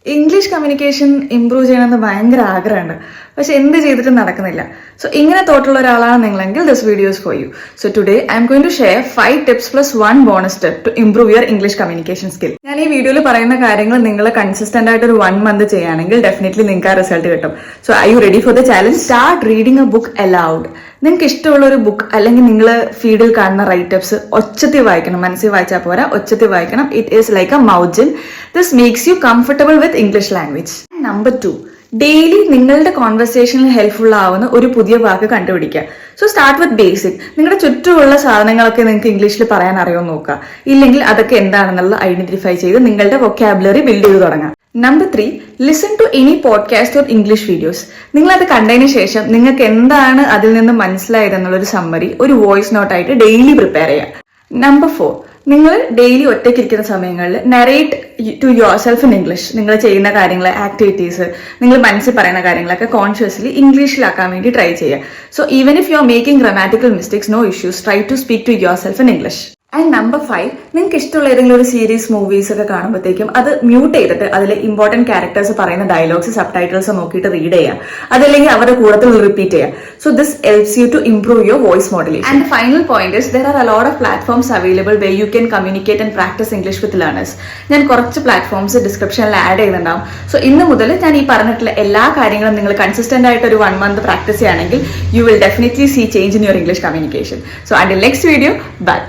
English communication improve ചെയ്യണമെന്ന് ഭയങ്കര ആഗ്രഹമുണ്ട്, പക്ഷെ എന്ത് ചെയ്തിട്ടും നടക്കുന്നില്ല. സോ ഇങ്ങനെ തോട്ടുള്ള ഒരാളാണ് നിങ്ങളെങ്കിൽ this videos for you. So today I'm going to share 5 tips plus 1 bonus tip to improve your English communication skill. ഞാൻ ഈ വീഡിയോയിൽ പറയുന്ന കാര്യങ്ങൾ നിങ്ങൾ കൺസിസ്റ്റന്റ് ആയിട്ട് ഒരു 1 month ചെയ്യുകയാണെങ്കിൽ ഡെഫിനറ്റ്ലി നിങ്ങൾക്ക് ആ റിസൾട്ട് കിട്ടും. So I you ready for the challenge? Start reading A book allowed. നിങ്ങൾക്ക് ഇഷ്ടമുള്ള ഒരു ബുക്ക് അല്ലെങ്കിൽ നിങ്ങൾ ഫീഡിൽ കാണുന്ന റൈറ്റപ്സ് ഒച്ചത്തിൽ വായിക്കണം. മനസ്സിൽ വായിച്ചാൽ പോരാ, ഒച്ചത്തിൽ വായിക്കണം. ഇറ്റ് ഈസ് ലൈക്ക് എ മൗജിൻ. This makes you comfortable with English language. Number 2, daily നിങ്ങളുടെ കോൺവെർസേഷനിൽ ഹെൽപ്ഫുൾ ആവുന്ന ഒരു പുതിയ വാക്ക് കണ്ടുപിടിക്കുക. So start with basic. നിങ്ങളുടെ ചുറ്റുമുള്ള സാധനങ്ങളൊക്കെ നിങ്ങൾക്ക് ഇംഗ്ലീഷിൽ പറയാൻ അറിയുമെന്ന് നോക്കുക. ഇല്ലെങ്കിൽ അതൊക്കെ എന്താണെന്നുള്ളത് ഐഡന്റിഫൈ ചെയ്ത് നിങ്ങളുടെ വൊക്കാബുലറി ബിൽഡ് ചെയ്ത് തുടങ്ങാം. Number 3, listen to any podcast or English videos. നിങ്ങൾ അത് കണ്ടതിന് ശേഷം നിങ്ങൾക്ക് എന്താണ് അതിൽ നിന്ന് മനസ്സിലായതെന്നുള്ളൊരു സമ്മറി ഒരു വോയിസ് നോട്ടായിട്ട് ഡെയിലി പ്രിപ്പയർ ചെയ്യുക. നമ്പർ 4, നിങ്ങൾ ഡെയിലി ഒറ്റയ്ക്കിരിക്കുന്ന സമയങ്ങളിൽ narrate to yourself in English. നിങ്ങൾ ചെയ്യുന്ന കാര്യങ്ങൾ, ആക്ടിവിറ്റീസ്, നിങ്ങൾ മനസ്സിൽ പറയുന്ന കാര്യങ്ങളൊക്കെ കോൺഷ്യസ്ലി ഇംഗ്ലീഷിലാക്കാൻ വേണ്ടി ട്രൈ ചെയ്യുക. So even if you are making grammatical mistakes, no issues, try to speak to yourself in English. And number 5, നിങ്ങൾക്ക് ഇഷ്ടമുള്ള ഏതെങ്കിലും ഒരു സീരീസ്, മൂവീസ് ഒക്കെ കാണുമ്പോഴത്തേക്കും അത് മ്യൂട്ട് ചെയ്തിട്ട് അതിൽ ഇമ്പോർട്ടന്റ് ക്യാരക്ടേഴ്സ് പറയുന്ന ഡയലോഗ്സ്, സബ് ടൈറ്റിൽസ് നോക്കിയിട്ട് റീഡ് ചെയ്യുക. അതല്ലെങ്കിൽ അവരുടെ കൂടത്തിൽ റിപ്പീറ്റ് ചെയ്യുക. So this helps you to improve your voice modulation. And final point is there are a lot of platforms available way you can communicate and practise English with learners. ഞാൻ കുറച്ച് platforms ഡിസ്ക്രിപ്ഷനിൽ add ചെയ്യുന്നുണ്ടാവും. So ഇന്ന് മുതൽ ഞാൻ ഈ പറഞ്ഞിട്ടുള്ള എല്ലാ കാര്യങ്ങളും നിങ്ങൾ കൺസിസ്റ്റന്റ് ആയിട്ട് ഒരു 1 month പ്രാക്ടീസ് ചെയ്യുകയാണെങ്കിൽ you will definitely see change in your English communication. So until next video, by.